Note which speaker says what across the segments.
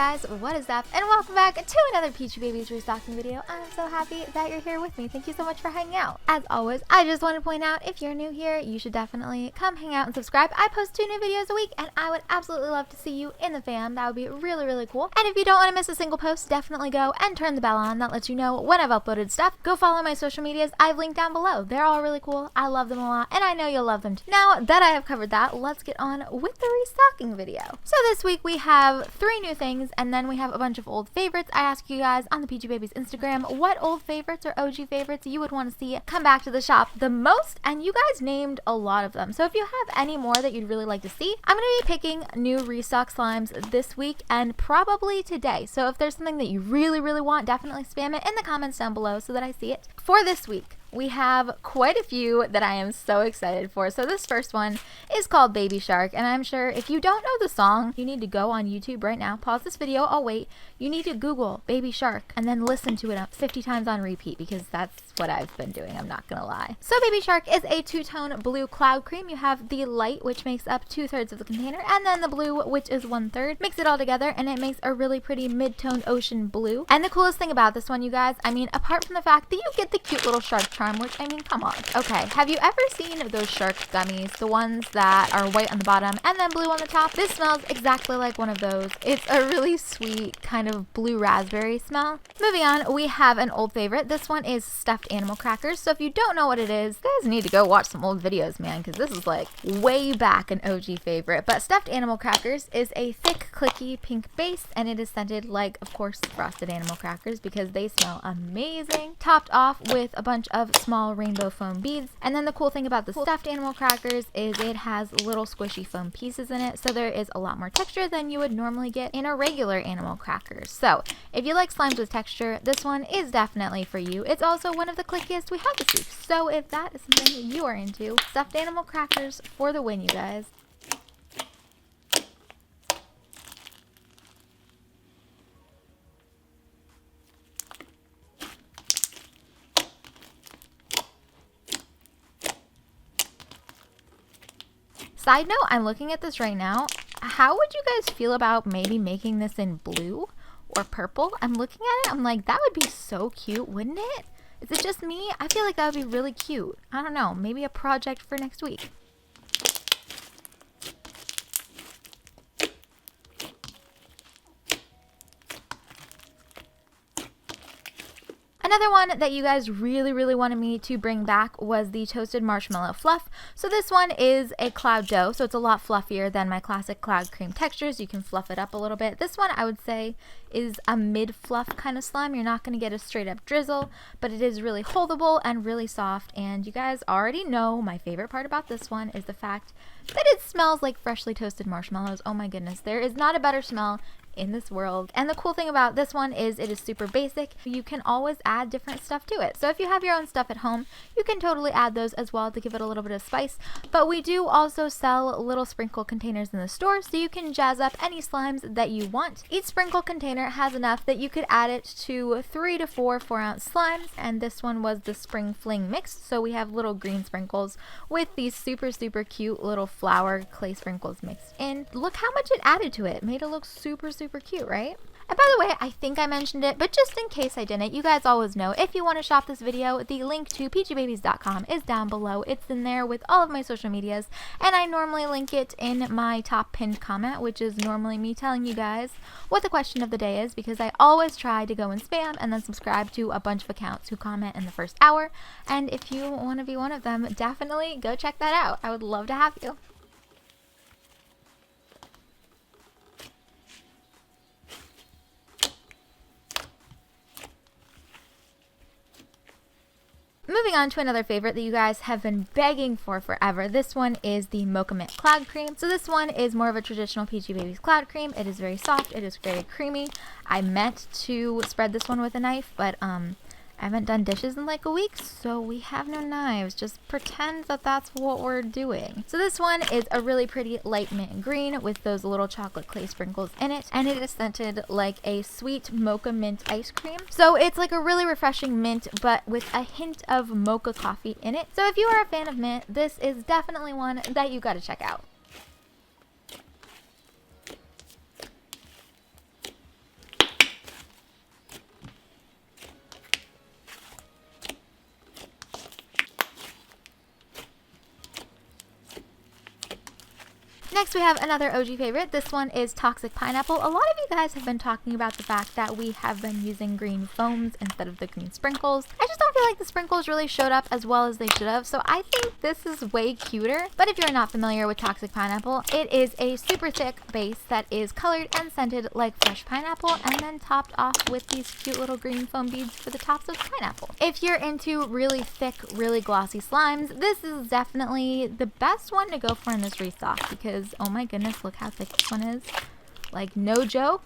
Speaker 1: guys, what is up? And welcome back to another Peachybbies restocking video. I'm so happy that you're here with me. Thank you so much for hanging out. As always, I just want to point out, if you're new here, you should definitely come hang out and subscribe. I post 2 new videos a week, and I would absolutely love to see you in the fam. That would be really, really cool. And if you don't want to miss a single post, definitely go and turn the bell on. That lets you know when I've uploaded stuff. Go follow my social medias. I've linked down below. They're all really cool. I love them a lot, and I know you'll love them too. Now that I have covered that, let's get on with the restocking video. So this week we have 3 new things, and then we have a bunch of old favorites. I asked you guys on the Peachybbies Instagram what old favorites or OG favorites you would want to see come back to the shop the most, and you guys named a lot of them. So if you have any more that you'd really like to see, I'm going to be picking new restock slimes this week and probably today. So if there's something that you really, really want, definitely spam it in the comments down below so that I see it. For this week, we have quite a few that I am so excited for. So this first one is called Baby Shark, and I'm sure if you don't know the song, you need to go on YouTube right now, pause this video, I'll wait. You need to Google Baby Shark and then listen to it 50 times on repeat, because that's what I've been doing, I'm not gonna lie. So Baby Shark is a 2-tone blue cloud cream. You have the light, which makes up 2/3 of the container, and then the blue, which is 1/3. Mix it all together and it makes a really pretty mid-tone ocean blue. And the coolest thing about this one, you guys, I mean, apart from the fact that you get the cute little shark charm, which, I mean, come on. Okay, have you ever seen those shark gummies, the ones that are white on the bottom and then blue on the top? This smells exactly like one of those. It's a really sweet kind of blue raspberry smell. Moving on, we have an old favorite. This one is stuffed animal crackers. So if you don't know what it is, you guys need to go watch some old videos, man, because this is like way back an OG favorite. But stuffed animal crackers is a thick, clicky pink base, and it is scented like, of course, frosted animal crackers because they smell amazing. Topped off with a bunch of small rainbow foam beads. And then the cool thing about the stuffed animal crackers is it has little squishy foam pieces in it, so there is a lot more texture than you would normally get in a regular animal cracker. So if you like slimes with texture, this one is definitely for you. It's also one of the clickiest we have this week, so if that is something that you are into, stuffed animal crackers for the win, you guys. Side note, I'm looking at this right now. How would you guys feel about maybe making this in blue or purple? I'm looking at it, I'm like, that would be so cute, wouldn't it? Is it just me? I feel like that would be really cute. I don't know, maybe a project for next week. Another one that you guys really wanted me to bring back was the toasted marshmallow fluff. So this one is a cloud dough, so it's a lot fluffier than my classic cloud cream textures. You can fluff it up a little bit. This one I would say is a mid-fluff kind of slime. You're not going to get a straight up drizzle, but it is really holdable and really soft. And you guys already know my favorite part about this one is the fact that it smells like freshly toasted marshmallows. Oh my goodness, there is not a better smell in this world. And the cool thing about this one is it is super basic. You can always add different stuff to it. So if you have your own stuff at home, you can totally add those as well to give it a little bit of spice. But we do also sell little sprinkle containers in the store, so you can jazz up any slimes that you want. Each sprinkle container has enough that you could add it to 3 to 4 4-ounce slimes, and this one was the Spring Fling mix. So we have little green sprinkles with these super cute little flower clay sprinkles mixed in. Look how much it added to it. Made it look super cute, right? And by the way, I think I mentioned it, but just in case I didn't, you guys always know, if you want to shop this video, the link to peachybbies.com is down below. It's in there with all of my social medias, and I normally link it in my top pinned comment, which is normally me telling you guys what the question of the day is, because I always try to go and spam and then subscribe to a bunch of accounts who comment in the first hour. And if you want to be one of them, definitely go check that out. I would love to have you. Moving on to another favorite that you guys have been begging for forever. This one is the Mocha Mint Cloud Cream. So this one is more of a traditional Peachybbies cloud cream. It is very soft. It is very creamy. I meant to spread this one with a knife, but I haven't done dishes in like a week, so we have no knives. Just pretend that that's what we're doing. So this one is a really pretty light mint green with those little chocolate clay sprinkles in it, and it is scented like a sweet mocha mint ice cream. So it's like a really refreshing mint, but with a hint of mocha coffee in it. So if you are a fan of mint, this is definitely one that you gotta check out. Next, we have another OG favorite. This one is Toxic Pineapple. A lot of you guys have been talking about the fact that we have been using green foams instead of the green sprinkles. I just don't feel like the sprinkles really showed up as well as they should have, so I think this is way cuter. But if you're not familiar with Toxic Pineapple, it is a super thick base that is colored and scented like fresh pineapple, and then topped off with these cute little green foam beads for the tops of pineapple. If you're into really thick, really glossy slimes, this is definitely the best one to go for in this restock, because oh my goodness, look how thick this one is. Like, no joke.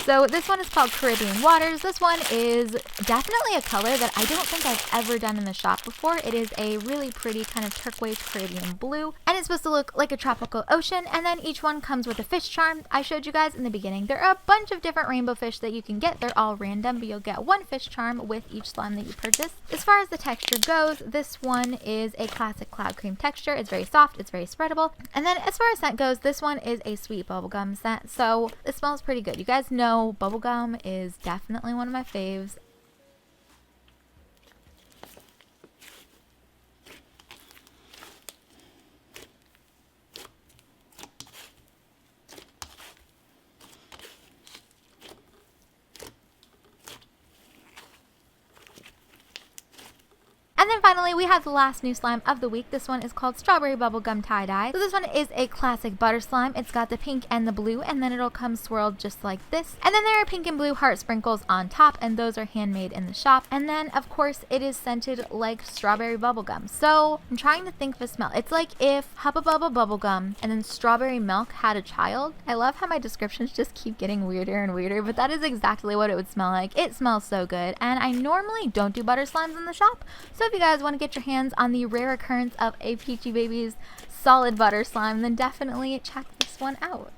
Speaker 1: So this one is called Caribbean Waters. This one is definitely a color that I don't think I've ever done in the shop before. It is a really pretty kind of turquoise Caribbean blue, and it's supposed to look like a tropical ocean, and then each one comes with a fish charm. I showed you guys in the beginning. There are a bunch of different rainbow fish that you can get. They're all random, but you'll get one fish charm with each slime that you purchase. As far as the texture goes, this one is a classic cloud cream texture. It's very soft, it's very spreadable. And then as far as scent goes, this one is a sweet bubblegum scent, so it smells pretty good. You guys know bubblegum is definitely one of my faves. And then finally, we have the last new slime of the week. This one is called Strawberry Bubblegum Tie-Dye. So this one is a classic butter slime. It's got the pink and the blue, and then it'll come swirled just like this. And then there are pink and blue heart sprinkles on top, and those are handmade in the shop. And then, of course, it is scented like strawberry bubblegum. So I'm trying to think of a smell. It's like if Hubba Bubba Bubblegum and then strawberry milk had a child. I love how my descriptions just keep getting weirder and weirder, but that is exactly what it would smell like. It smells so good, and I normally don't do butter slimes in the shop, so if you guys want to get your hands on the rare occurrence of a Peachybbies solid butter slime, then definitely check this one out.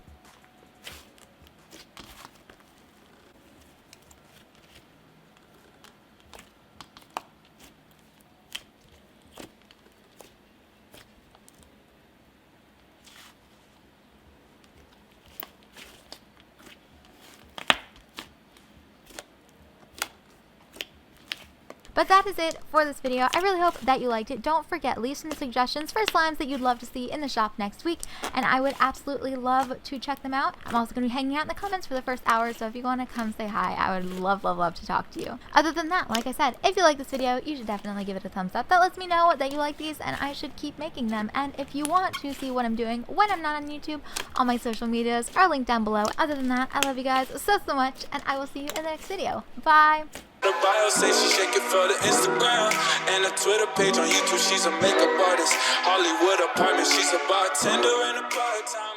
Speaker 1: But that is it for this video. I really hope that you liked it. Don't forget, leave some suggestions for slimes that you'd love to see in the shop next week, and I would absolutely love to check them out. I'm also going to be hanging out in the comments for the first hour, so if you want to come say hi, I would love, love, love to talk to you. Other than that, like I said, if you like this video, you should definitely give it a thumbs up. That lets me know that you like these, and I should keep making them. And if you want to see what I'm doing when I'm not on YouTube, all my social medias are linked down below. Other than that, I love you guys so much, and I will see you in the next video. Bye!
Speaker 2: The bio say she shake it for the Instagram and a Twitter page on YouTube. She's a makeup artist. Hollywood apartment. She's a bartender in a part-time.